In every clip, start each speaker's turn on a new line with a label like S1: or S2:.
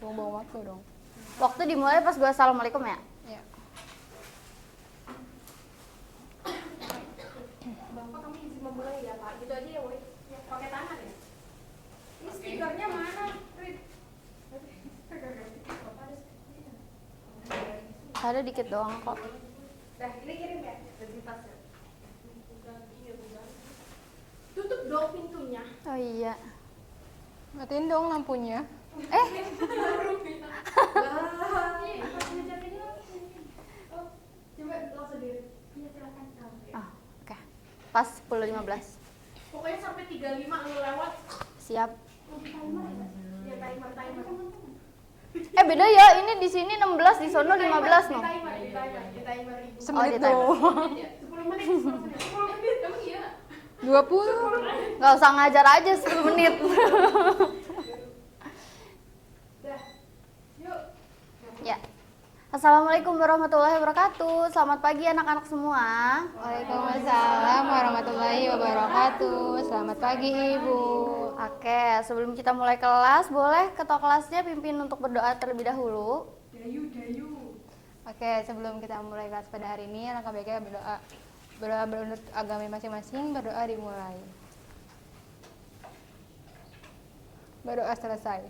S1: buang-buang waktu dong.
S2: Waktu dimulai pas gue assalamualaikum ya?
S1: Ya.
S3: Bapak kami izin memulai ya Pak, gitu aja ya Woi. Ya, pakai tangan ya. Ini stikernya mana? Rit.
S2: Ada dikit doang kok.
S3: Dah, ini kirim ya. Lebih pas ya. Tutup dong pintunya.
S2: Oh iya.
S1: Matiin dong lampunya.
S3: Coba langsung diri. Iya silakan.
S2: Oh, oke. Pas 10.15.
S3: Pokoknya sampai 35 lu lewat.
S2: Siap.
S3: Ya timer.
S2: Beda ya, ini di sini 16, di sono 15 no.
S3: Di timer ibu.
S1: Semenit
S2: di timer.
S1: doang.
S3: 10 menit. Emang iya.
S1: 20.
S2: Gak usah ngajar aja 10 menit.
S3: Dah. Yuk.
S2: Ya. Assalamualaikum warahmatullahi wabarakatuh. Selamat pagi anak-anak semua.
S1: Waalaikumsalam warahmatullahi wabarakatuh. Selamat pagi Ibu.
S2: Oke, sebelum kita mulai kelas, boleh ketua kelasnya pimpin untuk berdoa terlebih dahulu.
S3: Dayu.
S1: Oke, sebelum kita mulai kelas pada hari ini, alangkah baiknya berdoa menurut agama masing-masing. Berdoa dimulai. Berdoa selesai.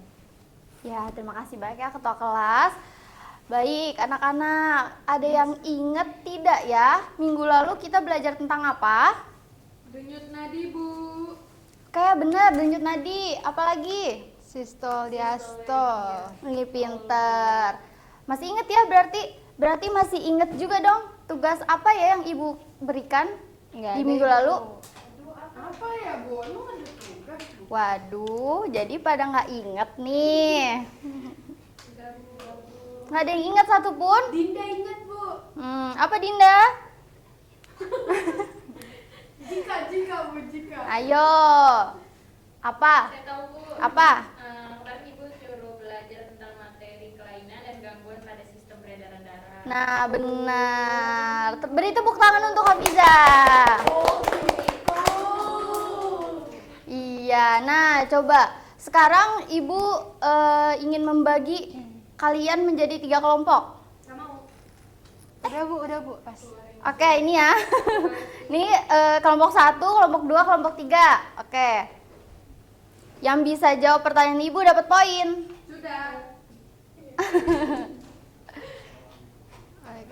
S2: Ya, terima kasih banyak ya ketua kelas. Baik, anak-anak, ada yang ingat tidak ya? Minggu lalu kita belajar tentang apa?
S3: Denyut nadi Bu.
S2: Kayak bener, denyut nadi. Apalagi?
S1: Sistol diastol.
S2: Ini pinter. Masih ingat ya berarti masih ingat juga dong tugas apa ya yang ibu berikan
S1: Nggak
S2: di
S1: ada,
S2: minggu
S1: Ibu.
S2: lalu?
S3: Apa ya Bu? Emang ada tugas Bu?
S2: Waduh, jadi pada nggak inget nih. Nggak ada yang ingat satupun?
S3: Dinda ingat Bu.
S2: Apa Dinda?
S3: Jika Bu.
S2: Ayo. Apa?
S4: Saya tahu Bu.
S2: Apa?
S4: Kemarin Ibu suruh belajar tentang materi kelainan dan gangguan pada sistem peredaran darah.
S2: Nah, benar. Beri tepuk tangan untuk Hafiza. Iya, nah coba. Sekarang Ibu ingin membagi kalian menjadi 3 kelompok.
S1: Udah Bu, pas.
S2: Oke, ini ya. Ini kelompok 1, kelompok 2, kelompok 3. Oke. Yang bisa jawab pertanyaan Ibu dapat poin.
S3: Sudah.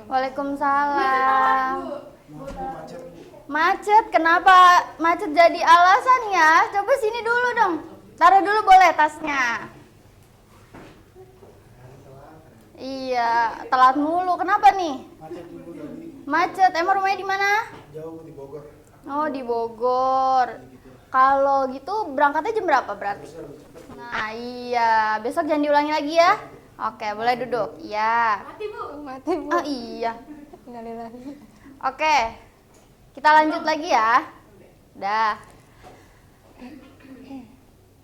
S2: Waalaikumsalam. Macet, kenapa macet jadi alasan ya? Coba sini dulu dong. Taruh dulu boleh tasnya. Iya, telat mulu. Kenapa nih? Macet. Emang rumahnya di mana?
S5: Jauh di Bogor.
S2: Oh, di Bogor. Kalau gitu berangkatnya jam berapa berarti? Nah, iya. Besok jangan diulangi lagi ya. Oke, boleh duduk. Iya.
S1: Mati Bu.
S2: Oh, iya.
S1: Innalillahi.
S2: Oke. Kita lanjut lagi ya. Dah.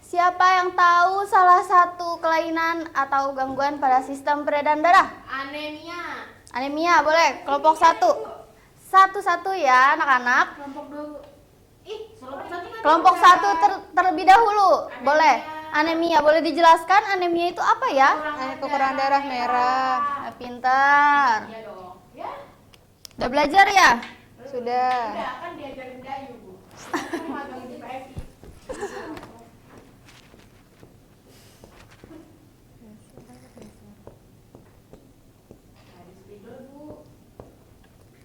S2: Siapa yang tahu salah satu kelainan atau gangguan pada sistem peredaran darah?
S3: Anemia.
S2: Anemia, boleh. Kelompok 1. Satu-satu ya, anak-anak.
S3: Kelompok 2 Bu. Kelompok 1 kan.
S2: Kelompok 1 terlebih dahulu. Boleh. Anemia, boleh dijelaskan anemia itu apa ya?
S1: Kekurangan darah merah.
S2: Nah, pintar.
S3: Iya dong. Ya.
S2: Udah belajar ya?
S1: Sudah.
S3: Udah kan diajarin Dayu Bu. Kan magang di PFI.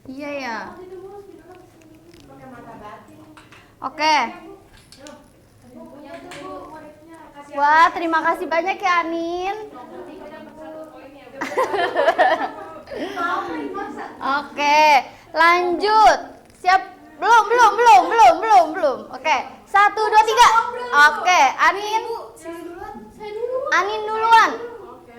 S2: Iya ya.
S3: Pakai mata batin.
S2: Oke.
S3: Punya tuh Bu muridnya. Kasih
S2: Wah, terima kasih banyak ya Anin. Oke, lanjut. Siap? Belum. Oke. 1, 2, 3. Oke, Anin.
S3: Saya dulu.
S2: Anin duluan.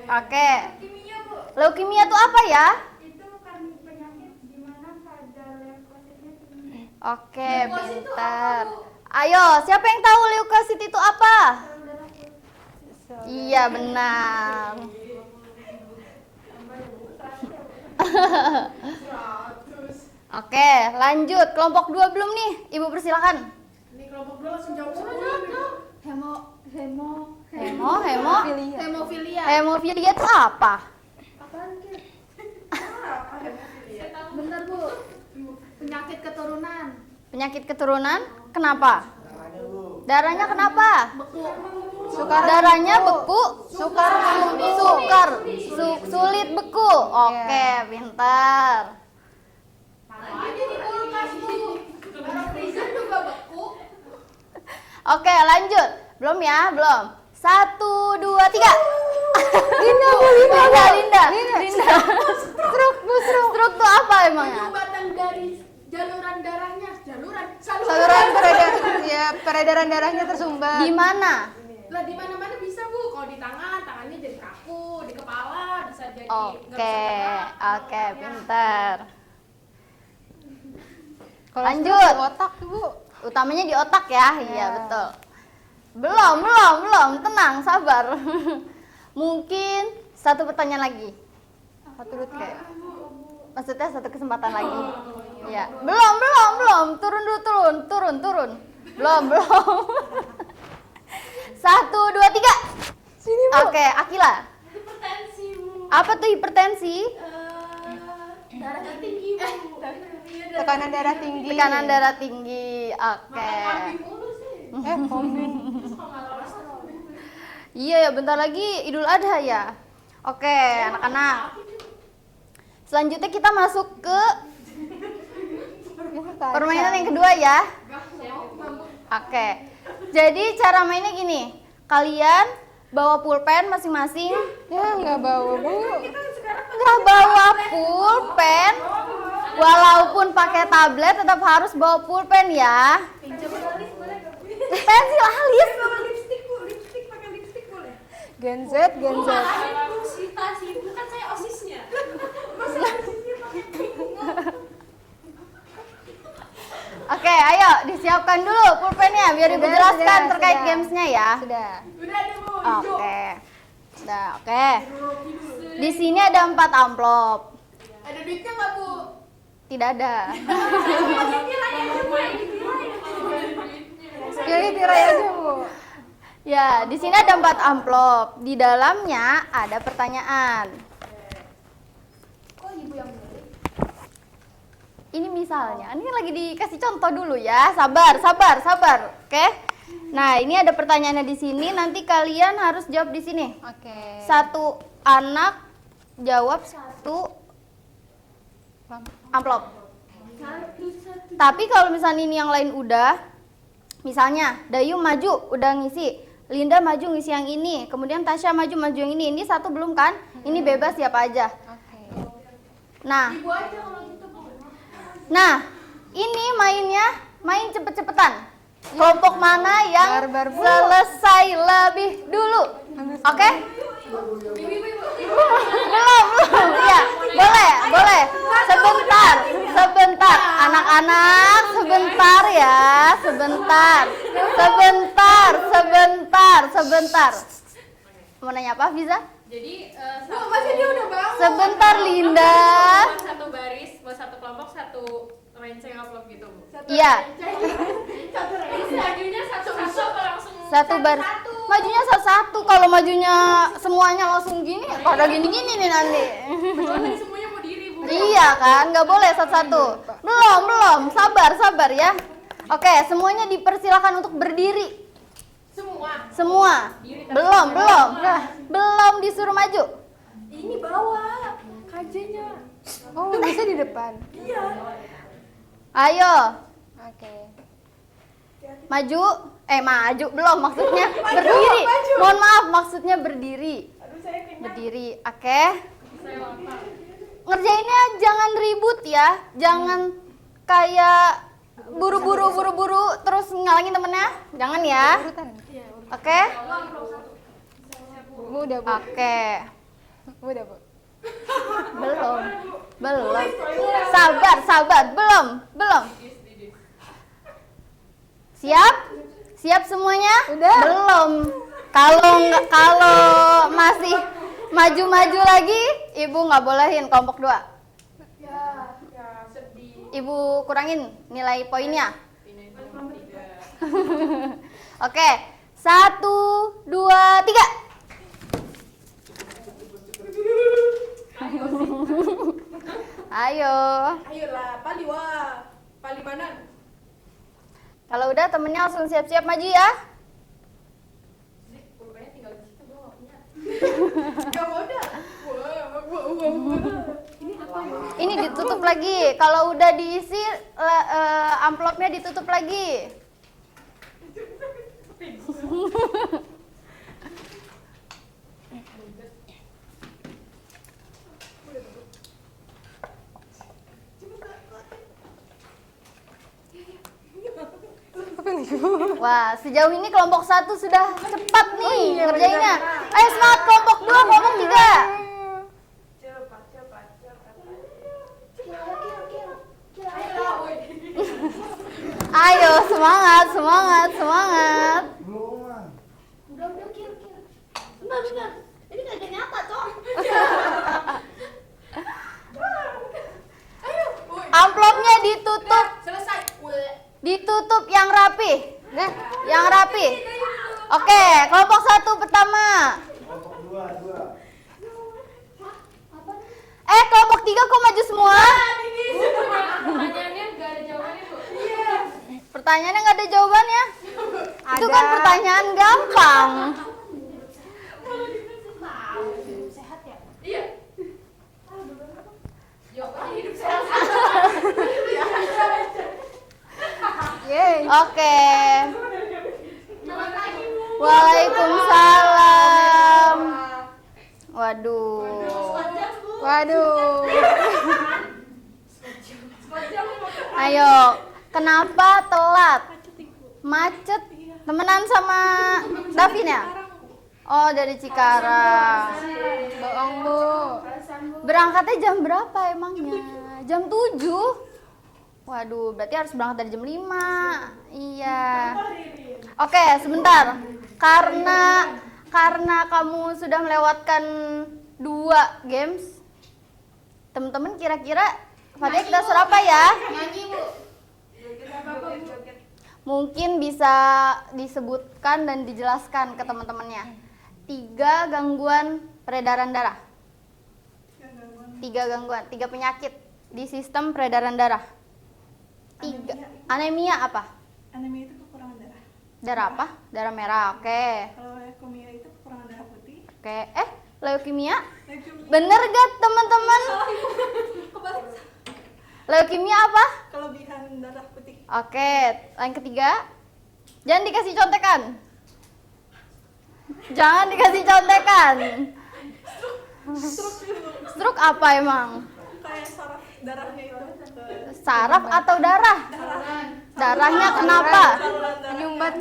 S2: Oke.
S3: Kimia Bu.
S2: Leukemia itu apa ya?
S3: Itu kan penyakit di mana kadar leukositnya tinggi.
S2: Oke,
S3: Leukosit itu
S2: pintar.
S3: apa, Bu?
S2: Ayo, siapa yang tahu leukosit itu apa? Iya, benar. Oke, lanjut. Kelompok 2 belum nih? Ibu persilakan.
S3: Ini kelompok 2 langsung jawab semua. Hemofilia.
S2: Hemofilia itu apa?
S3: Apaan, Kir? Bentar, Bu. Penyakit keturunan.
S2: Penyakit keturunan? Kenapa? Darahnya kenapa?
S3: Beku.
S2: Darahnya beku, sukar, sulit beku. Oke, pintar.
S3: Taruh aja di kulkas, Bu. Barang freezer juga beku.
S2: Oke, lanjut. Belum ya, belum. 1, 2, 3. Linda. Stroke tuh apa emangnya?
S3: Penyumbatan dari jaluran darahnya.
S1: Saluran peredaran darahnya tersumbat.
S2: Di mana?
S3: Lah di mana-mana bisa, Bu. Kalau di tangan, tangannya jadi kaku, di kepala bisa jadi nggak bisa gerak.
S2: Oke, pintar.
S1: Kalau
S2: Lanjut.
S1: stroke di otak tuh, Bu.
S2: Utamanya di otak ya, iya betul. Belum, tenang, sabar. Mungkin satu pertanyaan lagi.
S1: Satu dulu kayak.
S2: Maksudnya satu kesempatan lagi. Ya, belum. Turun. Belum. 1, 2, 3.
S1: Sini, Bu.
S2: Oke, Akila.
S3: Hipertensi, Bu.
S2: Apa tuh hipertensi?
S3: Darahnya tinggi, Bu.
S1: Tekanan darah tinggi.
S2: Tekanan darah tinggi. Oke.
S3: Makan kambi mulu sih.
S1: Kombin.
S3: Terus kalau nggak kolesterol.
S2: Iya ya, bentar lagi Idul Adha ya. Oke, anak-anak. Selanjutnya kita masuk ke permainan yang kedua ya. Oke. Jadi cara mainnya gini. Kalian bawa pulpen masing-masing.
S1: Ya, nggak bawa, Bu.
S2: Nggak bawa pulpen. Walaupun pakai tablet tetap harus bawa pulpen ya.
S3: Pinjam alis boleh nggak, Bu?
S2: Pensil alis.
S3: Bawa lipstik, Bu. Lipstik, pakai lipstik boleh.
S1: Gen Z.
S3: Bu, Sita sih. Bukan saya OSIS-nya. Masa OSIS-nya pakai pink?
S2: Oke, ayo disiapkan dulu pulpennya biar Ibu jelaskan terkait
S1: sudah.
S2: gamesnya ya.
S1: Sudah.
S3: Udah deh, Bu. Hijau.
S2: Oke. Nah, oke. Di sini ada 4 amplop.
S3: Ada duitnya nggak, Bu?
S2: Tidak ada.
S3: Tirai aja, Bu.
S1: Pilih tirai aja, Bu.
S2: Ya, di sini ada 4 amplop. Di dalamnya ada pertanyaan.
S3: Kok Ibu yang beli?
S2: Ini misalnya, ini lagi dikasih contoh dulu ya. Sabar. Oke. Nah, ini ada pertanyaannya di sini. Nanti kalian harus jawab di sini.
S1: Oke.
S2: Satu anak jawab 1 amplop. Tapi kalau misalnya ini yang lain udah, misalnya Dayu maju udah ngisi, Linda maju ngisi yang ini, kemudian Tasya maju yang ini. Ini satu belum kan? Ini bebas siapa aja.
S1: Oke.
S2: Nah,
S3: Ibu aja kalau gitu, Bu.
S2: ini main cepet-cepetan. Kelompok mana yang
S1: Barbar Bu.
S2: selesai lebih dulu? Oke? Belum. Ya, boleh. Sebentar. Anak-anak, sebentar ya. Sebentar. Mau nanya apa, Fiza?
S4: Jadi
S3: Bu, masih dia udah bangun.
S2: Sebentar, Linda.
S4: satu baris, buat satu kelompok satu renceng amplop gitu, Bu.
S2: Iya.
S3: Satu
S4: Terus
S3: renceng.
S4: majunya satu-satu apa langsung?
S2: Satu baris. Majunya satu-satu. Kalau majunya semuanya langsung gini, pada gini-gini nih nanti.
S4: Soalnya semuanya mau diri, Bu.
S2: Iya kan, nggak boleh satu-satu. Belum. Sabar ya. Oke, semuanya dipersilakan untuk berdiri. Semua. Belum disuruh maju.
S3: Ini bawa KJ-nya.
S1: Oh, bisa di depan.
S3: Iya.
S2: Ayo,
S1: Oke.
S2: maju. Maju belum maksudnya berdiri.
S3: maju.
S2: Mohon maaf, maksudnya berdiri.
S3: Aduh, saya kenyang.
S2: Berdiri. Oke. Ngerjainnya jangan ribut ya. Jangan kayak buru-buru terus ngalangin temennya. Jangan ya.
S1: Urutan.
S2: Oke?
S1: Bu, udah, Bu.
S2: Oke.
S1: Udah, Bu.
S2: Belum. Sabar. Belum. Siap semuanya?
S1: Udah.
S2: Belum. Kalau masih maju-maju lagi, Ibu nggak bolehin kelompok 2.
S3: Ya, sedih.
S2: Ibu kurangin nilai poinnya. Oke. 1, 2, 3. Ayo.
S3: Ayolah, Palimanan.
S2: Kalau udah temennya langsung siap-siap maju ya.
S4: Pulpennya tinggal di situ, gue nggak punya.
S3: Gak mau dah. Ini apa ya?
S2: Ini ditutup lagi. Kalau udah diisi amplopnya ditutup lagi. Wah, sejauh ini kelompok 1 sudah cepat nih ngerjainnya. Ayo semangat kelompok 2, kelompok 3.
S3: Cepat. Ayolah, woi.
S2: Ayo semangat.
S3: Udah, kir. Bentar. Ini gak ada nyata, Cok. Ayo, woi.
S2: Amplopnya ditutup.
S3: Selesai.
S2: Ditutup yang rapi. Yang rapi. Oke, kelompok 1 pertama.
S5: Kelompok dua.
S2: Kelompok 3 kok maju semua?
S4: Pertanyaannya nggak ada jawabannya, Bu.
S2: Pertanyaannya nggak ada jawabannya? Itu kan pertanyaan gampang.
S3: Sehat ya?
S4: Iya. Jawabannya hidup sehat.
S2: Oke. Waalaikumsalam. Waduh. Ayo, kenapa telat? Macet. Temenan sama Davin ya? Oh, dari Cikarang.
S1: Bohong, Bu.
S2: Berangkatnya jam berapa emangnya? Jam 7. Waduh, berarti harus berangkat dari jam 5. Iya. Oke, sebentar. Karena kamu sudah melewatkan 2 games. Teman-teman kira-kira Fatih kita serapa ya?
S1: Nyanyi, Bu.
S2: Mungkin bisa disebutkan dan dijelaskan ke teman-temannya. 3 gangguan peredaran darah. 3 penyakit di sistem peredaran darah. 3. Anemia apa?
S6: Anemia itu kekurangan darah.
S2: Darah apa? Darah merah. Oke.
S6: Kalau leukemia itu kekurangan darah putih.
S2: Oke. Leukemia?
S6: Leukemia
S2: Bener gak teman-teman?
S6: kebalik.
S2: Leukemia apa?
S6: Kelebihan darah putih.
S2: Oke. Yang ketiga, jangan dikasih contekan. Jangan dikasih contekan. Stroke apa emang?
S6: Kayak saraf darahnya itu ke
S2: Saraf atau darah? Darahnya kenapa?
S6: saluran darah.
S1: Nyumbat.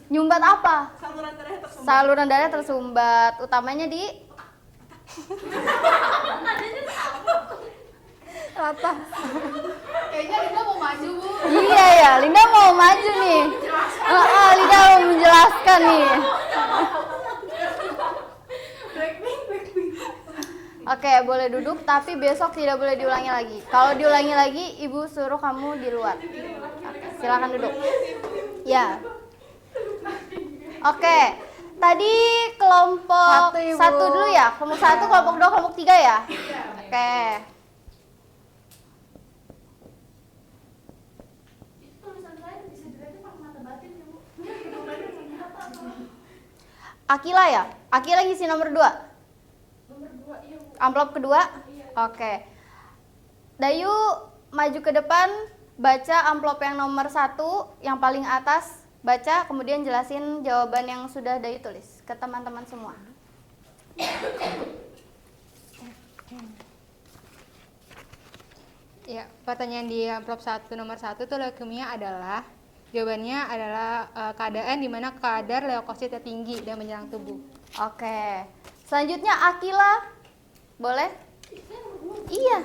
S2: Nyumbat apa?
S6: Saluran darahnya tersumbat.
S2: Saluran darah tersumbat. Utamanya di apa?
S1: Kayaknya Linda mau maju, Bu.
S2: Iya ya, Linda mau maju nih. Linda mau menjelaskan nih. Oke, boleh duduk, tapi besok tidak boleh diulangi lagi. Kalau diulangi lagi, Ibu suruh kamu di luar. Oke, silakan duduk. Ya. Oke, tadi kelompok 1 dulu ya? Kelompok 1, kelompok 2, kelompok 3 ya? Oke.
S3: Itu tulisan saya bisa dilihatnya pakai mata batin ya, Bu.
S2: Akila ya? Akila ngisi nomor 2.
S3: Nomor 2, iya, Bu.
S2: Amplop kedua? Oke. Dayu maju ke depan, baca amplop yang nomor 1, yang paling atas. Baca, kemudian jelasin jawaban yang sudah Dayu tulis ke teman-teman semua.
S1: Ya, pertanyaan di amplop 1 nomor 1 tuh leukemia adalah jawabannya adalah keadaan di mana kadar leukositnya tinggi dan menyerang tubuh.
S2: Oke. Selanjutnya Akila. Boleh? Iya.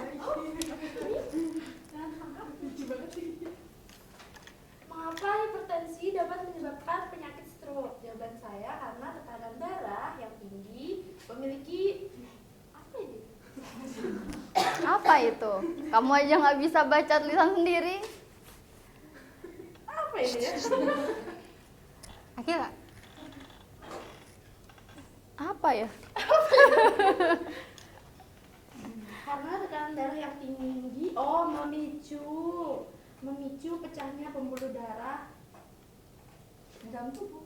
S3: Mengapa hipertensi dapat menyebabkan penyakit stroke? Jawaban saya karena tekanan darah yang tinggi memiliki apa ini?
S2: Apa itu? Kamu aja nggak bisa baca tulisan sendiri.
S3: Apa ini ya?
S1: Akila,
S2: apa ya?
S3: Karena tekanan darah yang tinggi, memicu pecahnya pembuluh darah di dalam tubuh.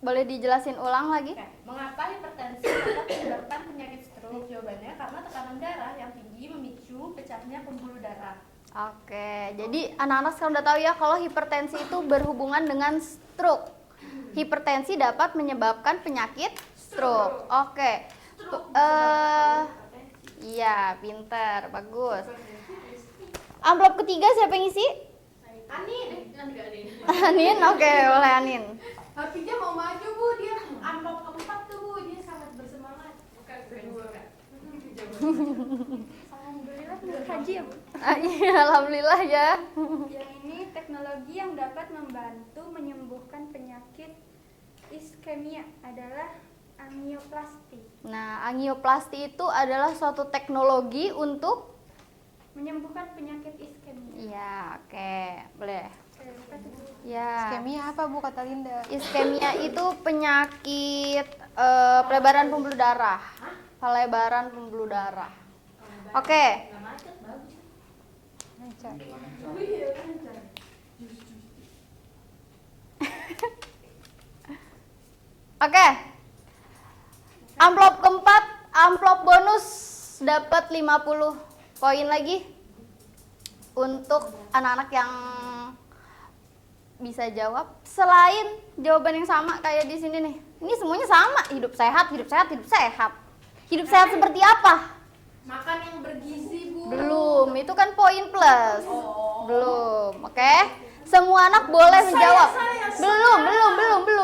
S2: Boleh dijelasin ulang lagi?
S3: Oke. Mengapa hipertensi dapat menyebabkan penyakit stroke? Jawabannya karena tekanan darah yang tinggi memicu pecahnya pembuluh darah.
S2: Oke, jadi anak-anak sekarang udah tahu ya kalau hipertensi itu berhubungan dengan stroke. Hipertensi dapat menyebabkan penyakit stroke. Oke. Iya, pinter, bagus. Amplop ketiga siapa yang isi?
S3: Anin,
S2: Anin, oke, boleh Anin.
S3: Hafiza mau maju Bu, dia amplop keempat tuh Bu, dia sangat bersemangat.
S4: Bukan bukan.
S3: Alhamdulillah haji ya Bu.
S2: Iya, alhamdulillah ya.
S7: Yang ini teknologi yang dapat membantu menyembuhkan penyakit iskemia adalah angioplasti.
S2: Nah, angioplasti itu adalah suatu teknologi untuk
S7: Menyembuhkan penyakit iskemia.
S2: Iya, oke, boleh.
S7: Apa tuh, Bu?
S2: Ya.
S1: Iskemia apa Bu kata Linda?
S2: Iskemia itu penyakit pelebaran pembuluh darah. Pelebaran pembuluh darah. Oke.
S1: Lancar.
S2: Oke. Amplop keempat, amplop bonus dapat 50 poin lagi untuk anak-anak yang bisa jawab selain jawaban yang sama kayak di sini nih. Ini semuanya sama, hidup sehat, hidup sehat, hidup sehat. Hidup sehat seperti apa?
S3: Makan yang bergizi Bu.
S2: Belum, itu kan poin plus. Belum, oke? Semua anak boleh menjawab.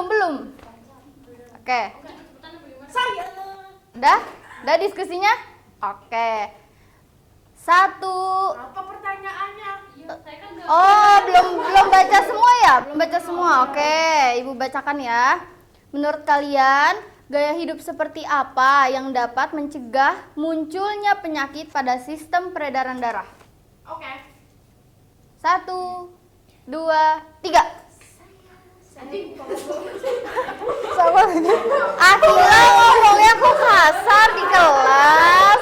S2: Belum. Oke.
S3: Saya.
S2: Udah diskusinya? Oke. 1.
S3: Apa pertanyaannya?
S2: Oh, belum baca semua ya? Belum baca semua. Oke, Ibu bacakan ya. Menurut kalian, gaya hidup seperti apa yang dapat mencegah munculnya penyakit pada sistem peredaran darah?
S3: Oke.
S2: 1, 2, 3.
S1: Sama lagi.
S2: Akila ngomongnya kok kasar di kelas.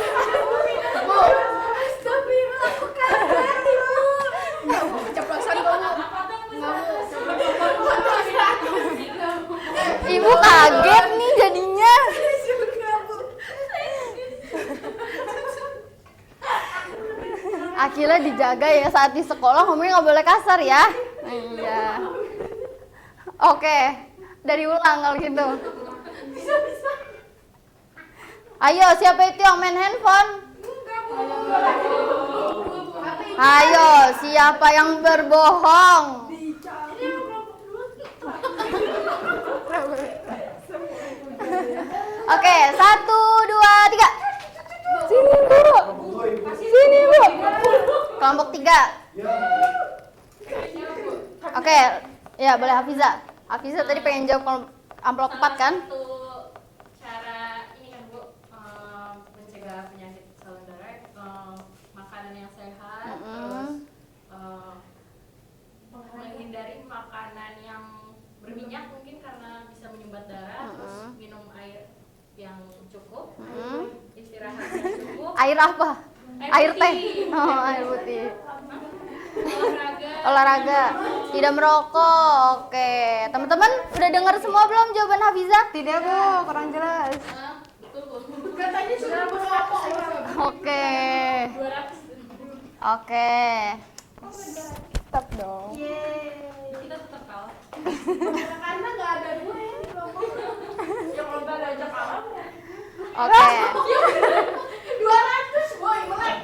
S2: Ibu kaget nih jadinya. Akila dijaga ya saat di sekolah ngomongnya nggak boleh kasar ya. Iya. Oke, dari ulang kalau gitu. Ayo, siapa itu yang main handphone? Ayo, siapa yang berbohong? Oke, 1, 2, 3. Sini Bu. Sini Bu. Kelompok 3. Oke, ya boleh Hafiza. Hafiza tadi pengen jawab amplop 4 kan?
S4: Satu cara ini kan Bu, mencegah penyakit saluran darah, makanan yang sehat, terus menghindari makanan yang berminyak mungkin karena bisa menyumbat darah, terus minum air yang cukup, istirahat yang cukup,
S2: Air apa? Air teh.
S4: putih.
S2: Oh, air putih.
S4: olahraga,
S2: Olahraga, tidak merokok. Oke, teman-teman udah dengar semua belum jawaban Hafiza?
S1: Tidak Bu, kurang jelas.
S4: betul Bu.
S3: Katanya sudah merokok.
S2: Oke.
S4: 200.
S2: Oke.
S1: Tetap dong.
S4: Kita tetap kalah.
S3: Karena nggak ada gue yang kelompok. Ya kalau nggak ada aja kalah.
S2: Oke.
S3: 200 boy, melek.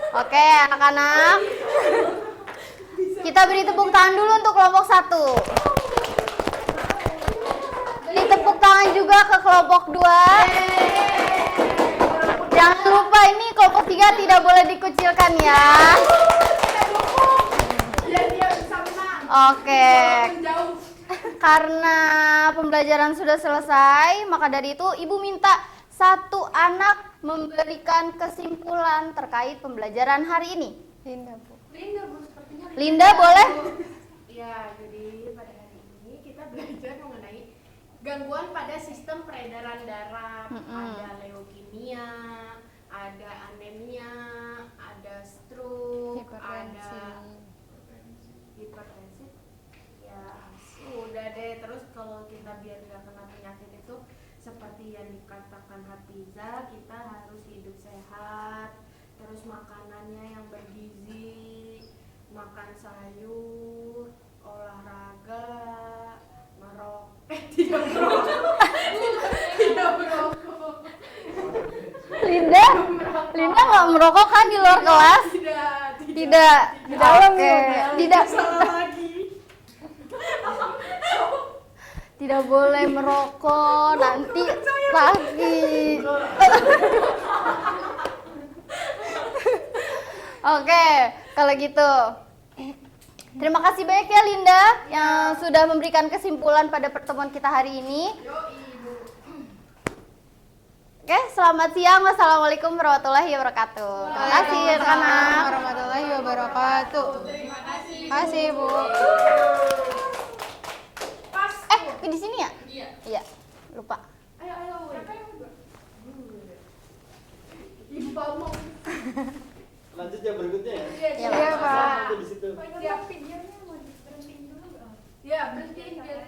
S2: Oke, anak-anak. Kita beri tepuk tangan dulu untuk kelompok 1. Beri tepuk tangan juga ke kelompok 2. Jangan lupa ini kelompok 3 tidak boleh dikucilkan ya.
S3: Biar dia bisa menang.
S2: Oke.
S3: Jauh.
S2: Karena pembelajaran sudah selesai, maka dari itu Ibu minta satu anak memberikan kesimpulan terkait pembelajaran hari ini.
S1: Linda Bu.
S3: Linda Bu sepertinya.
S2: Linda boleh?
S3: Ya, jadi pada hari ini kita belajar mengenai
S4: gangguan pada sistem peredaran darah,
S2: Mm-mm.
S4: ada leukemia, ada anemia, ada stroke,
S1: Hipertensi.
S4: ada hipertensi. Ya, udah deh. Terus kalau kita biar nggak kena penyakit itu seperti yang dikatakan Hafiza, kita harus hidup sehat, terus makanannya yang bergizi, makan sayur, olahraga, tidak merokok.
S2: Linda nggak merokok kan di luar kelas? Tidak. Oke. Tidak. Tidak boleh merokok, nanti sakit. Oke, kalau gitu. Terima kasih banyak ya Linda yang sudah memberikan kesimpulan pada pertemuan kita hari ini. Oke, selamat siang. Wassalamualaikum warahmatullahi wabarakatuh. Terima kasih
S1: Waalaikumsalam
S2: anak-anak.
S1: warahmatullahi wabarakatuh.
S4: Terima kasih.
S1: Terima kasih, Bu.
S2: Di sini ya?
S4: Iya.
S2: Iya, lupa.
S4: Ayo.
S5: Lanjut yang berikutnya ya.
S2: Iya,
S1: Iya, Pak.
S5: Sampai di situ.
S7: Siap videonya mau diberhentiin dulu nggak?
S3: Ya, berhenti biar